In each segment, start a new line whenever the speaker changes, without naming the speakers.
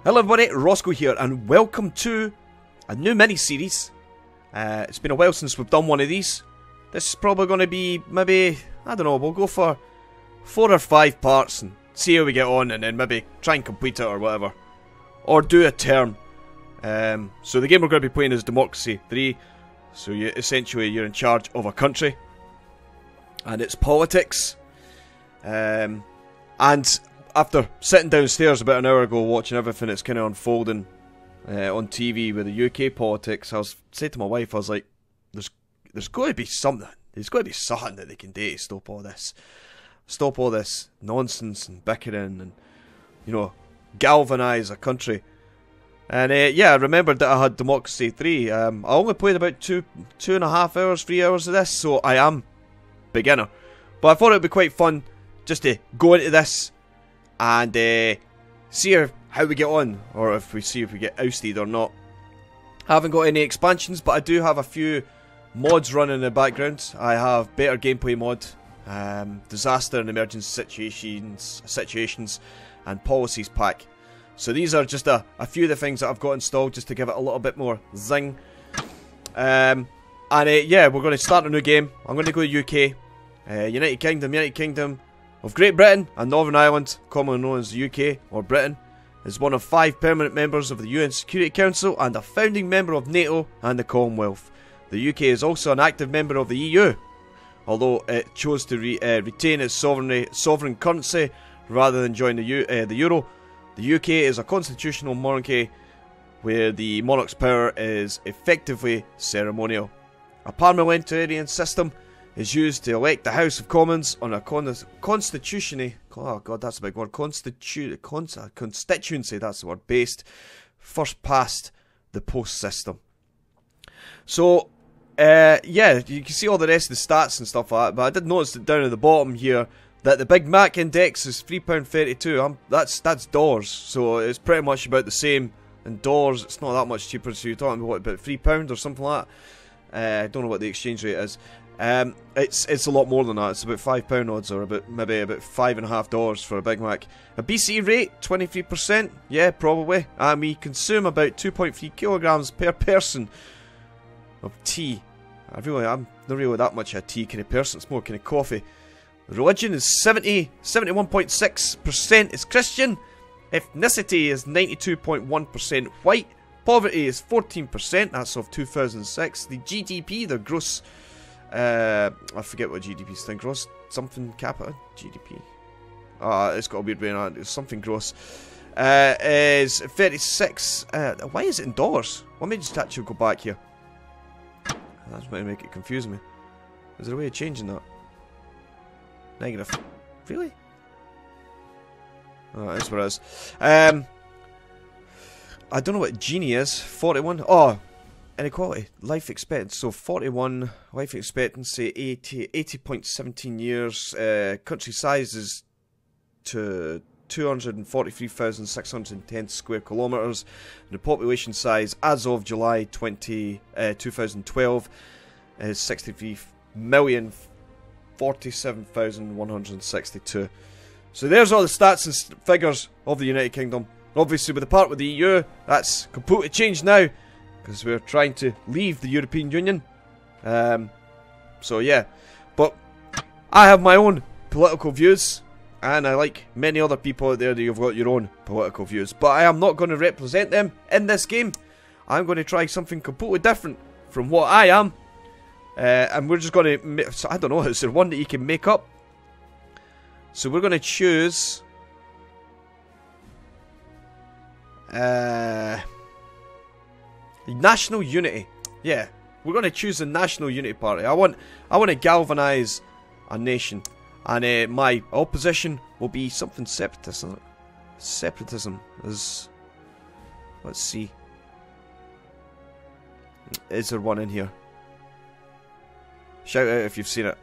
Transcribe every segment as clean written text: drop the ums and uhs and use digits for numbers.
Hello everybody, Rossco here, and welcome to a new mini-series. It's been a while since we've done one of these. This is probably going to be, maybe, I don't know, we'll go for 4 or 5 parts and see how we get on, and then maybe try and complete it or whatever. Or do a term. So the game we're going to be playing is Democracy 3. So essentially you're in charge of a country. And it's politics. And after sitting downstairs about an hour ago watching everything that's kind of unfolding on TV with the UK politics, I was saying to my wife, I was like, there's got to be something. There's got to be something that they can do to stop all this. Stop all this nonsense and bickering and, you know, galvanize a country. And yeah, I remembered that I had Democracy 3. I only played about 2.5 hours, 3 hours of this, so I am beginner. But I thought it would be quite fun just to go into this and see how we get on, or if we get ousted or not. I haven't got any expansions, but I do have a few mods running in the background. I have better gameplay mod, disaster and emergency situations, and policies pack. So these are just a few of the things that I've got installed just to give it a little bit more zing. Yeah, we're going to start a new game. I'm going to go to UK, United Kingdom of Great Britain and Northern Ireland, commonly known as the UK or Britain, is one of 5 permanent members of the UN Security Council and a founding member of NATO and the Commonwealth. The UK is also an active member of the EU, although it chose to retain its sovereign currency rather than join the Euro. The UK is a constitutional monarchy where the monarch's power is effectively ceremonial. A parliamentarian system is used to elect the House of Commons on a constitutionally, oh god, that's a big word, constituency, that's the word, based, first past the post system. So, yeah, you can see all the rest of the stats and stuff like that, but I did notice that down at the bottom here, that the Big Mac index is £3.32, that's dollars, so it's pretty much about the same in dollars. It's not that much cheaper, so you're talking about, what, about £3 or something like that? I don't know what the exchange rate is. It's a lot more than that. It's about £5 odds, or maybe about $5.50 for a Big Mac. A BC rate 23%, yeah, probably. And we consume about 2.3 kilograms per person of tea. I'm not really that much a tea kind of person. It's more kind of coffee. Religion is 71.6% is Christian. Ethnicity is 92.1% white. Poverty is 14%. That's of 2006. The GDP, the gross. I forget what GDP stands. Gross something capita GDP. It's got a weird way on it. It's something gross. Is 36. Why is it in dollars? Let me just actually go back here. That's going to make it confuse me. Is there a way of changing that? Negative. Really? Oh, that's what it is. I don't know what Genie is. 41. Oh, inequality. Life expectancy. So 41. Life expectancy 80.17 years. Country size is to 243,610 square kilometres. The population size as of July 2012 is 63,047,162. So there's all the stats and figures of the United Kingdom. Obviously with the part with the EU, that's completely changed now, because we're trying to leave the European Union. So yeah, but I have my own political views, and I like many other people out there that you've got your own political views, but I am not going to represent them in this game. I'm going to try something completely different from what I am, and we're just going to, so I don't know, is there one that you can make up? So we're going to choose national unity. Yeah, we're going to choose the National Unity Party. I want to galvanize a nation, and my opposition will be something separatist. Separatism is. Let's see. Is there one in here? Shout out if you've seen it.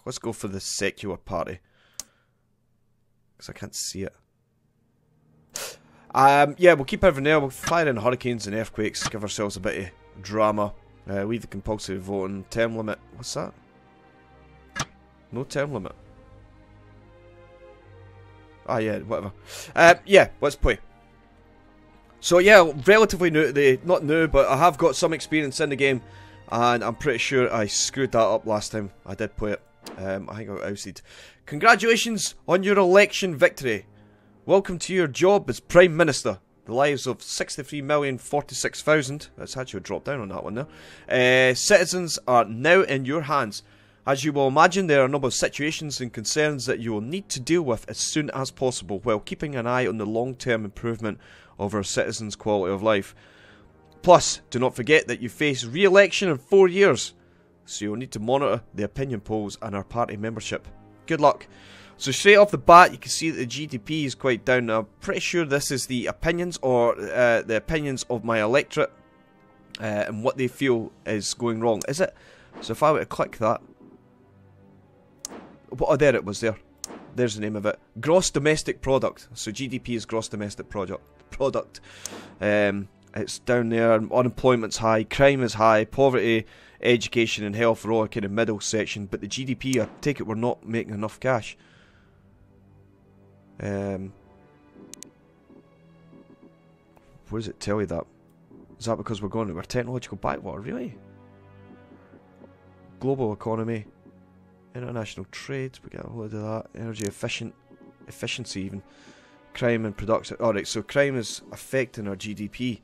Let's go for the secular party, because I can't see it. Yeah, we'll keep everything there. We'll fire in hurricanes and earthquakes. Give ourselves a bit of drama. Leave the compulsory voting. Term limit. What's that? No term limit. Ah, yeah, whatever. Yeah, let's play. So yeah, relatively new to the, not new, but I have got some experience in the game, and I'm pretty sure I screwed that up last time I did play it. I think I got ousted. Congratulations on your election victory. Welcome to your job as Prime Minister. The lives of 63,046,000, that's actually dropped down on that one there, citizens are now in your hands. As you will imagine, there are a number of situations and concerns that you will need to deal with as soon as possible, while keeping an eye on the long-term improvement of our citizens' quality of life. Plus, do not forget that you face re-election in 4 years, so you'll need to monitor the opinion polls and our party membership. Good luck. So straight off the bat, you can see that the GDP is quite down. Now, I'm pretty sure this is the opinions, or the opinions of my electorate, and what they feel is going wrong. Is it? So if I were to click that, oh, there it was there. There's the name of it. Gross domestic product. So GDP is gross domestic product. It's down there. Unemployment's high. Crime is high. Poverty, education, and health are all kind of middle section. But the GDP, I take it, we're not making enough cash. Where does it tell you that? Is that because we're going to our technological backwater? Really? Global economy. International trade, we get a load of that. Energy efficiency even. Crime and production. Alright, so crime is affecting our GDP.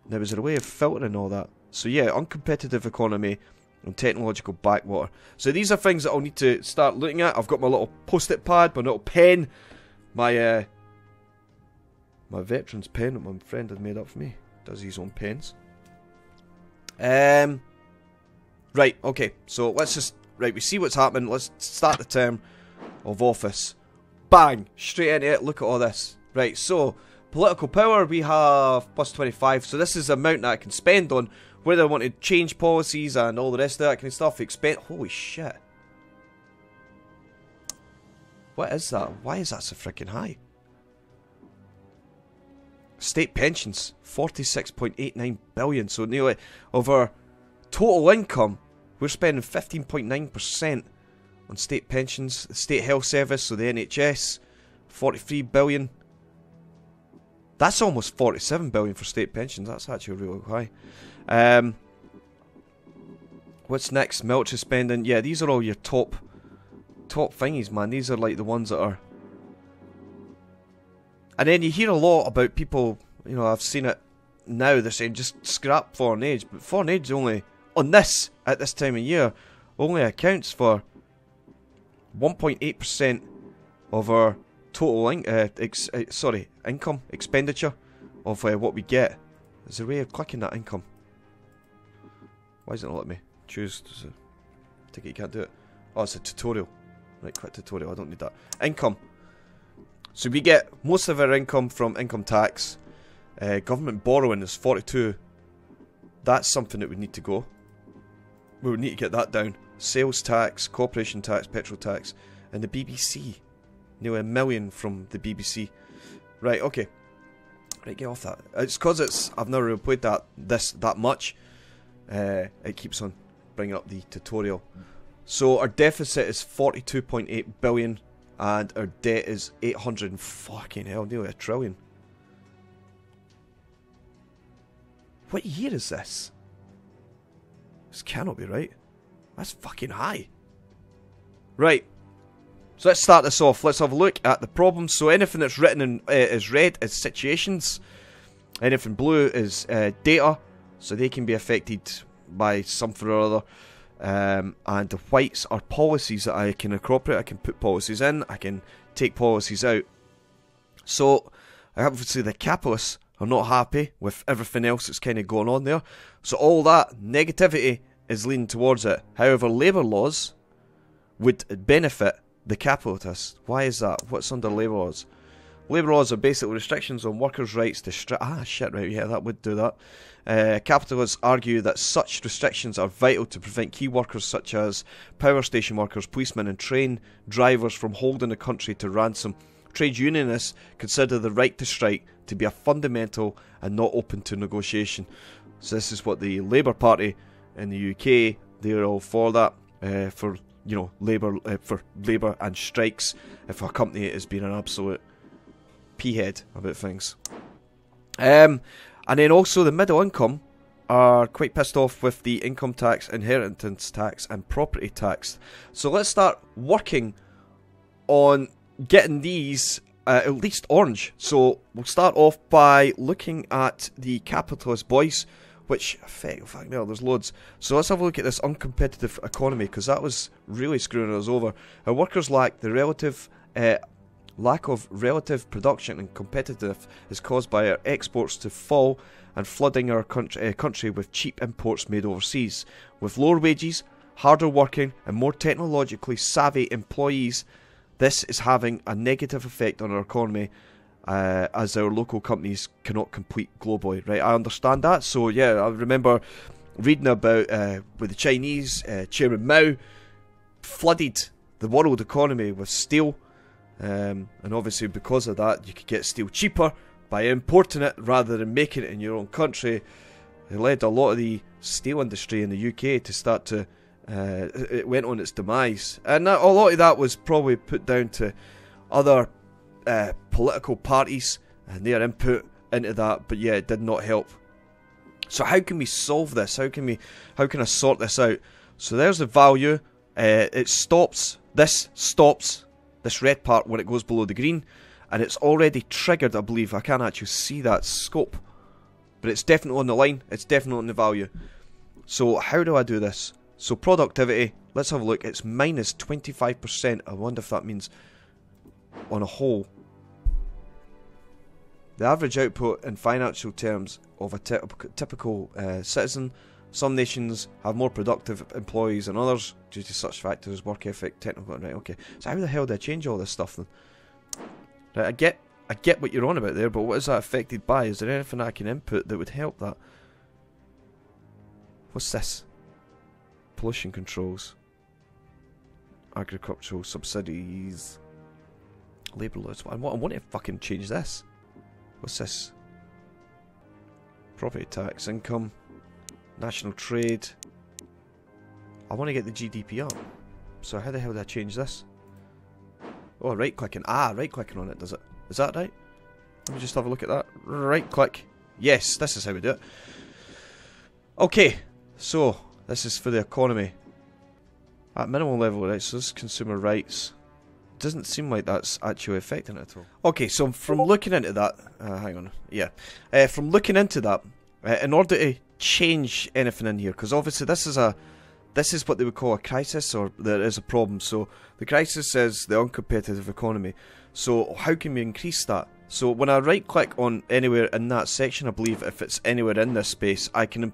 Now, is there a way of filtering all that? So yeah, uncompetitive economy and technological backwater. So these are things that I'll need to start looking at. I've got my little post-it pad, my little pen, my my veteran's pen that my friend had made up for me. Does his own pens. Right, okay, so let's just... Right, we see what's happening. Let's start the term of office. Bang! Straight into it. Look at all this. Right, so, political power, we have plus 25. So this is the amount that I can spend on whether I want to change policies and all the rest of that kind of stuff. Holy shit. What is that? Why is that so freaking high? State pensions, 46.89 billion. So nearly of our total income, we're spending 15.9% on state pensions. The state health service, so the NHS, 43 billion. That's almost 47 billion for state pensions. That's actually really high. What's next? Military spending. Yeah, these are all your top thingies, man. These are like the ones that are... And then you hear a lot about people, you know, I've seen it now, they're saying just scrap foreign aid. But foreign aid's only... On this, at this time of year, only accounts for 1.8% of our total income expenditure of what we get. Is there a way of clicking that income? Why isn't it letting me choose? I think you can't do it. Oh, it's a tutorial. Right, quit tutorial. I don't need that. Income. So we get most of our income from income tax. Government borrowing is 42. That's something that we need to go. We would need to get that down. Sales tax, corporation tax, petrol tax, and the BBC. Nearly $1 million from the BBC. Right, okay. Right, get off that. It's because I've never really played that much. It keeps on bringing up the tutorial. So our deficit is 42.8 billion, and our debt is 800 and fucking hell, nearly $1 trillion. What year is this? This cannot be right. That's fucking high. Right. So let's start this off. Let's have a look at the problems. So anything that's written in is red is situations. Anything blue is data. So they can be affected by something or other. And the whites are policies that I can incorporate. I can put policies in. I can take policies out. So obviously the capitalists are not happy with everything else that's kind of going on there. So all that negativity is leaning towards it. However, labour laws would benefit the capitalists. Why is that? What's under labour laws? Labour laws are basically restrictions on workers' rights to that would do that. Capitalists argue that such restrictions are vital to prevent key workers such as power station workers, policemen and train drivers from holding the country to ransom. Trade unionists consider the right to strike to be a fundamental and not open to negotiation. So this is what the Labour Party in the UK, they're all for that, for you know, labour and strikes if a company is being an absolute peahead about things. And then also the middle income are quite pissed off with the income tax, inheritance tax and property tax. So let's start working on getting these at least orange. So we'll start off by looking at the capitalist boys, which, fuck no, there's loads. So let's have a look at this uncompetitive economy, because that was really screwing us over. Our workers lack the relative lack of relative production and competitive is caused by our exports to fall and flooding our country with cheap imports made overseas. With lower wages, harder working and more technologically savvy employees, this is having a negative effect on our economy, as our local companies cannot compete globally. Right, I understand that. So yeah, I remember reading about with the Chinese, Chairman Mao flooded the world economy with steel, and obviously because of that you could get steel cheaper by importing it rather than making it in your own country. It led a lot of the steel industry in the UK to start to it went on its demise, and a lot of that was probably put down to other political parties and their input into that. But yeah, it did not help. So how can we solve this? How can I sort this out? So there's the value. This stops this red part when it goes below the green, and it's already triggered, I believe. I can't actually see that scope, but it's definitely on the line. It's definitely on the value. So how do I do this? So productivity, let's have a look. It's minus 25%. I wonder if that means on a whole. The average output in financial terms of a typical citizen. Some nations have more productive employees than others due to such factors as work ethic, technical. Right, okay. So how the hell do I change all this stuff then? Right, I get what you're on about there, but what is that affected by? Is there anything I can input that would help that? What's this? Pollution controls, agricultural subsidies, labour laws. I want to fucking change this. What's this? Property tax, income, national trade. I want to get the GDP up. So how the hell do I change this? Oh, right clicking. Right clicking on it does it. Is that right? Let me just have a look at that. Right click. Yes, this is how we do it. Okay, so this is for the economy. At minimal level, right, so this is consumer rights. Doesn't seem like that's actually affecting it at all. Okay, so from looking into that, hang on, yeah. From looking into that, in order to change anything in here, because obviously this is what they would call a crisis, or there is a problem. So the crisis is the uncompetitive economy. So how can we increase that? So when I right click on anywhere in that section, I believe if it's anywhere in this space, I can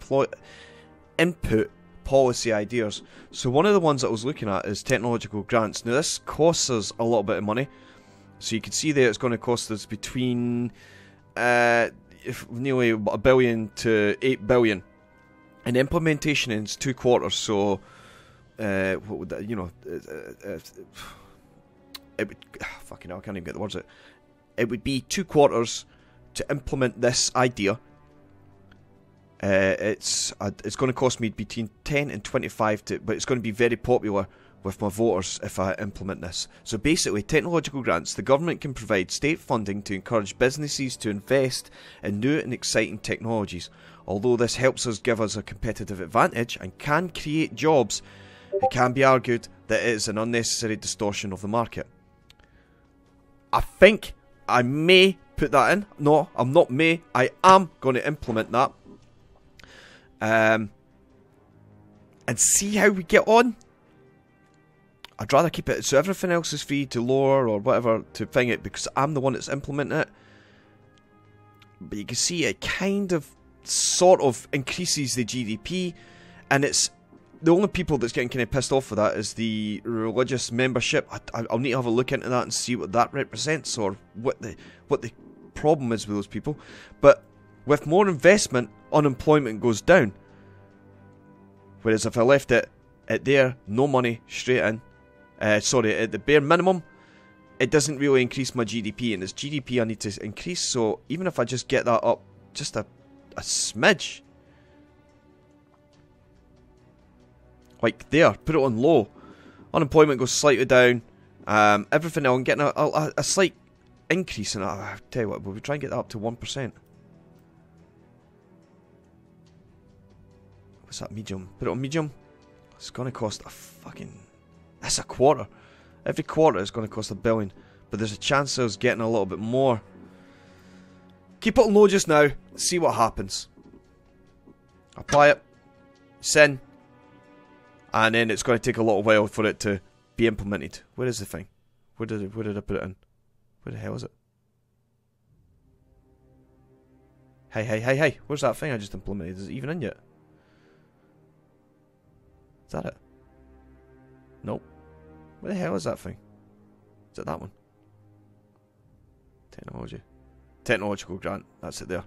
input policy ideas. So one of the ones that I was looking at is technological grants. Now this costs us a little bit of money. So you can see there it's going to cost us between nearly $1 billion to $8 billion. And implementation is 2 quarters. So what would that, you know, it would, fucking hell, I can't even get the words out. It would be 2 quarters to implement this idea. It's going to cost me between 10 and 25 but it's going to be very popular with my voters if I implement this. So basically, technological grants. The government can provide state funding to encourage businesses to invest in new and exciting technologies. Although this helps us give us a competitive advantage and can create jobs, it can be argued that it is an unnecessary distortion of the market. I think I may put that in. No, I'm not may. I am going to implement that. And see how we get on. I'd rather keep it so everything else is free to lower or whatever to thing it, because I'm the one that's implementing it. But you can see it kind of sort of increases the GDP, and it's the only people that's getting kind of pissed off with that is the religious membership. I'll need to have a look into that and see what that represents, or what the problem is with those people. But with more investment, unemployment goes down. Whereas if I left it at there, no money, straight in, at the bare minimum, it doesn't really increase my GDP, and it's GDP I need to increase. So even if I just get that up just a smidge, like there, put it on low, Unemployment goes slightly down. Everything else, I'm getting a slight increase in it. I'll tell you what, we'll try and get that up to 1%. What's that, medium? Put it on medium. It's going to cost a fucking... That's a quarter. Every quarter is going to cost $1 billion. But there's a chance of us getting a little bit more. Keep it on low just now. See what happens. Apply it. Send. And then it's going to take a little while for it to be implemented. Where is the thing? Where did I put it in? Where the hell is it? Hey. Where's that thing I just implemented? Is it even in yet? Is that it? Nope. Where the hell is that thing? Is it that one? Technology. Technological grant. That's it there.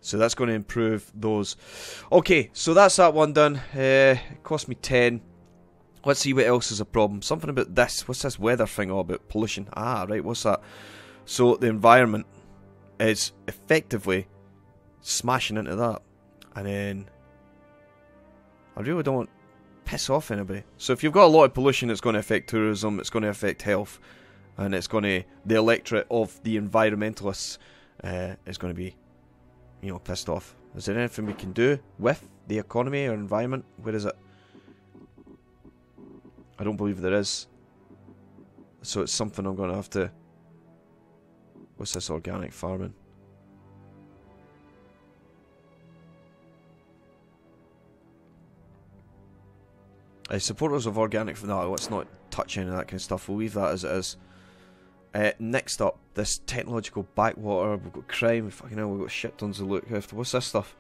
So that's going to improve those. Okay, so that's that one done. It cost me 10. Let's see what else is a problem. Something about this. What's this weather thing all about? Pollution. Ah, right, what's that? So the environment is effectively smashing into that. And then I really don't piss off anybody. So if you've got a lot of pollution, it's going to affect tourism, it's going to affect health, and it's going to... The electorate of the environmentalists is going to be, you know, pissed off. Is there anything we can do with the economy or environment? Where is it? I don't believe there is. So it's something I'm going to have to... What's this organic farming? Supporters of organic... No, let's not touch any of that kind of stuff. We'll leave that as it is. Next up, this technological backwater. We've got crime. Fucking hell, we've got shit tons to look after. What's this stuff?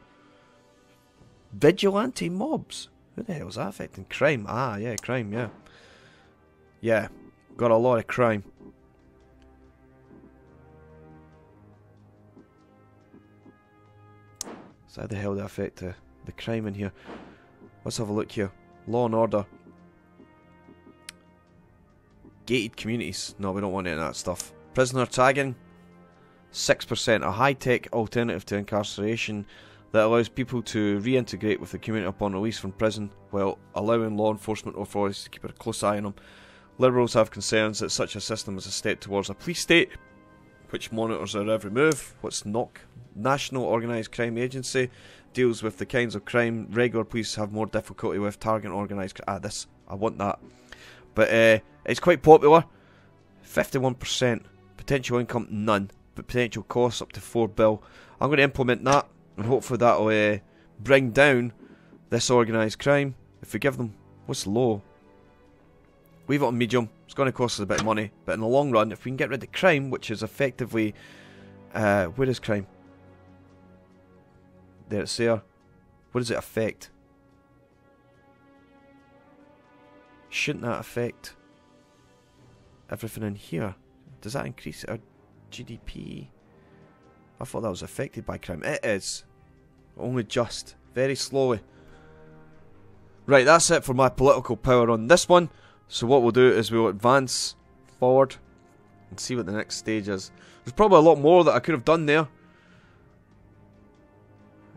Vigilante mobs. Who the hell is that affecting? Crime. Ah, yeah, crime, yeah. Yeah, got a lot of crime. So how the hell do I affect the crime in here? Let's have a look here. Law and order. Gated communities. No, we don't want any of that stuff. Prisoner tagging. 6%. A high-tech alternative to incarceration that allows people to reintegrate with the community upon release from prison, while allowing law enforcement authorities to keep a close eye on them. Liberals have concerns that such a system is a step towards a police state, which monitors their every move. What's NOC? National Organised Crime Agency. Deals with the kinds of crime regular police have more difficulty with. Targeting organised crime. This. I want that. But it's quite popular. 51%. Potential income, none. But potential costs up to $4 billion. I'm going to implement that. And hopefully that'll bring down this organised crime. If we give them... What's low? Leave it on medium. It's going to cost us a bit of money. But in the long run, if we can get rid of crime, which is effectively... where is crime? There, it's there. What does it affect? Shouldn't that affect everything in here? Does that increase our GDP? I thought that was affected by crime. It is. Only just. Very slowly. Right, that's it for my political power on this one. So what we'll do is we'll advance forward and see what the next stage is. There's probably a lot more that I could have done there.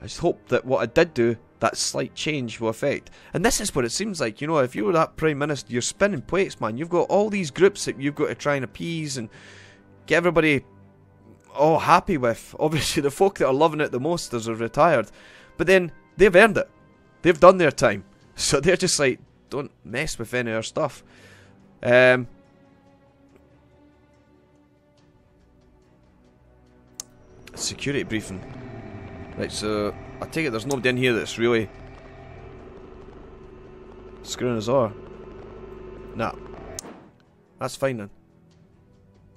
I just hope that what I did do, that slight change, will affect. And this is what it seems like, you know, if you were that Prime Minister, you're spinning plates, man. You've got all these groups that you've got to try and appease and get everybody all happy with. Obviously, the folk that are loving it the most are retired. But then, they've earned it. They've done their time. So they're just like, don't mess with any of our stuff. Security briefing. Right, so I take it there's nobody in here that's really screwing us over. Nah. That's fine then.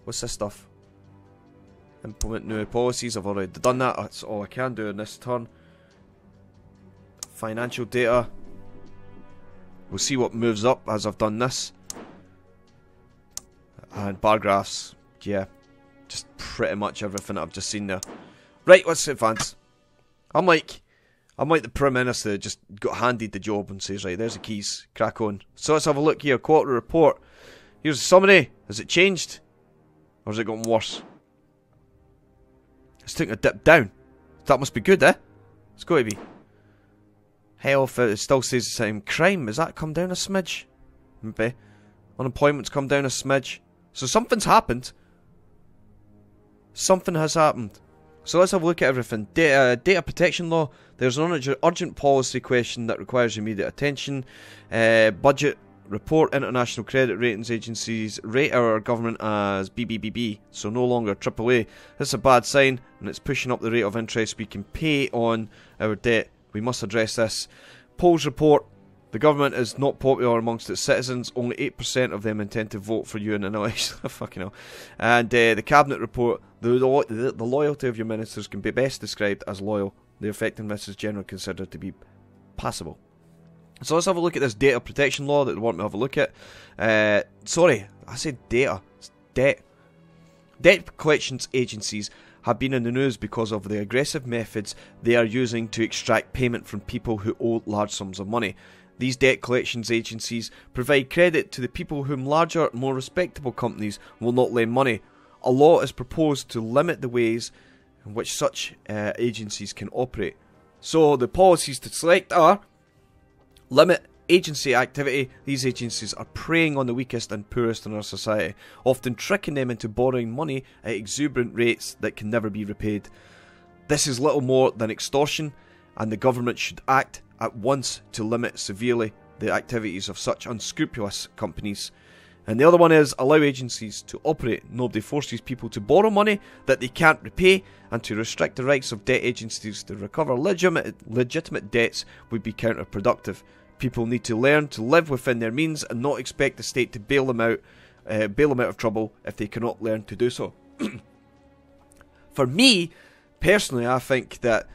What's this stuff? Implement new policies. I've already done that. That's all I can do in this turn. Financial data. We'll see what moves up as I've done this. And bar graphs. Yeah. Just pretty much everything that I've just seen there. Right, let's advance. I'm like the Prime Minister that just got handed the job and says, right, there's the keys, crack on. So let's have a look here, quarterly report. Here's the summary. Has it changed? Or has it gotten worse? It's taking a dip down. That must be good, eh? It's got to be. Health, it still says the same. Crime, has that come down a smidge? Maybe. Unemployment's come down a smidge. So something's happened. Something has happened. So let's have a look at everything. Data protection law. There's an urgent policy question that requires immediate attention. Budget report. International credit ratings agencies rate our government as BBBB, so no longer AAA. This is a bad sign, and it's pushing up the rate of interest we can pay on our debt. We must address this. Polls report. The government is not popular amongst its citizens. Only 8% of them intend to vote for you in an election. Fucking hell. And the cabinet report. The loyalty of your ministers can be best described as loyal. The effectiveness is generally considered to be passable. So let's have a look at this data protection law that they want me to have a look at. Sorry, I said data. It's debt. Debt collections agencies have been in the news because of the aggressive methods they are using to extract payment from people who owe large sums of money. These debt collections agencies provide credit to the people whom larger, more respectable companies will not lend money. A law is proposed to limit the ways in which such agencies can operate. So the policies to select are: limit agency activity. These agencies are preying on the weakest and poorest in our society, often tricking them into borrowing money at exuberant rates that can never be repaid. This is little more than extortion, and the government should act at once to limit severely the activities of such unscrupulous companies. And the other one is allow agencies to operate. Nobody forces people to borrow money that they can't repay, and to restrict the rights of debt agencies to recover legitimate debts would be counterproductive. People need to learn to live within their means and not expect the state to bail them out of trouble if they cannot learn to do so. For me, personally, I think that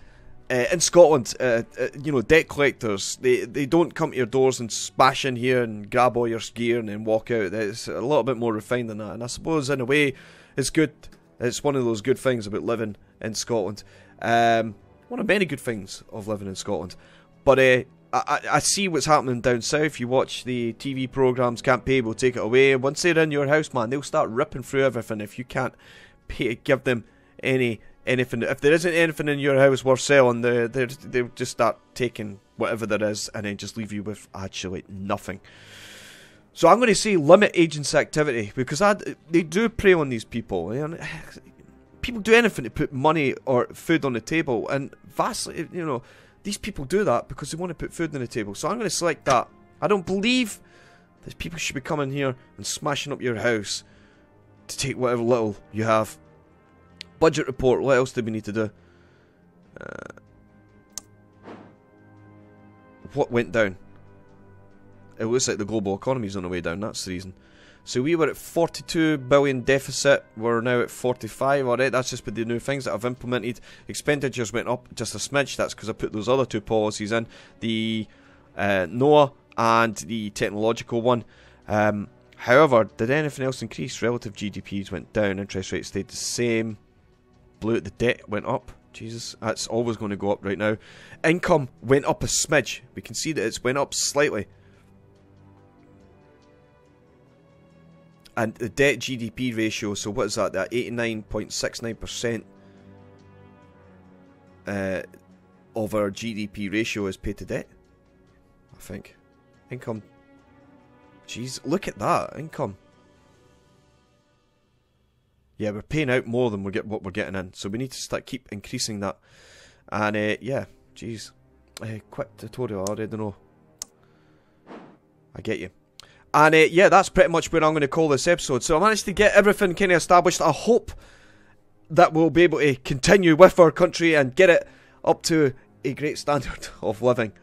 in Scotland, debt collectors, they don't come to your doors and smash in here and grab all your gear and then walk out. It's a little bit more refined than that, and I suppose in a way it's good. It's one of those good things about living in Scotland. One of many good things of living in Scotland. But I see what's happening down south. You watch the TV programmes, can't pay, we'll take it away. Once they're in your house, man, they'll start ripping through everything if you can't pay, give them anything. If there isn't anything in your house worth selling, they'll just start taking whatever there is and then just leave you with actually nothing. So I'm going to say limit agents' activity, because they do prey on these people. People do anything to put money or food on the table, and vastly, these people do that because they want to put food on the table. So I'm going to select that. I don't believe that people should be coming here and smashing up your house to take whatever little you have. Budget report. What else do we need to do? What went down? It looks like the global economy's on the way down. That's the reason. So we were at 42 billion deficit. We're now at 45. Alright, that's just with the new things that I've implemented. Expenditures went up just a smidge. That's because I put those other two policies in. The NOAA and the technological one. However, did anything else increase? Relative GDPs went down. Interest rates stayed the same. Blue at the debt went up. Jesus, that's always going to go up right now. Income went up a smidge. We can see that it's went up slightly. And the debt GDP ratio, so what is that? That 89.69% of our GDP ratio is paid to debt, I think. Income. Jeez, look at that. Income. Yeah, we're paying out more than what we're getting in. So we need to keep increasing that. And yeah, jeez. Quick tutorial, I already know. I get you. And yeah, that's pretty much where I'm going to call this episode. So I managed to get everything kind of established. I hope that we'll be able to continue with our country and get it up to a great standard of living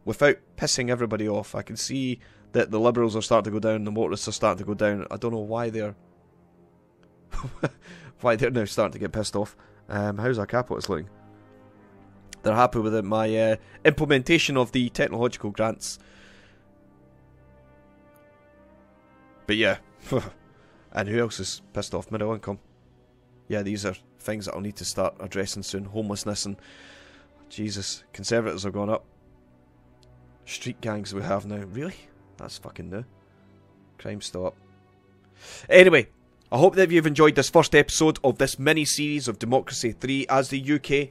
without pissing everybody off. I can see that the Liberals are starting to go down, the motorists are starting to go down. I don't know why they're now starting to get pissed off. How's our capitalist looking? They're happy with my implementation of the technological grants. But yeah, and who else is pissed off? Middle income. Yeah, these are things that I'll need to start addressing soon. Homelessness and Jesus, Conservatives have gone up. Street gangs we have now. Really? That's fucking new. Crime's still up. Anyway, I hope that you've enjoyed this first episode of this mini-series of Democracy 3 as the UK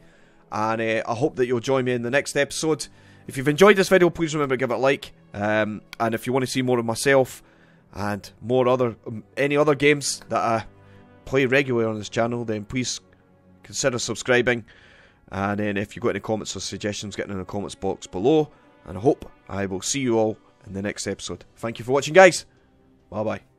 and I hope that you'll join me in the next episode. If you've enjoyed this video, please remember to give it a like, and if you want to see more of myself and any other games that I play regularly on this channel, then please consider subscribing. And then if you've got any comments or suggestions, get in the comments box below. And I hope I will see you all in the next episode. Thank you for watching, guys. Bye bye.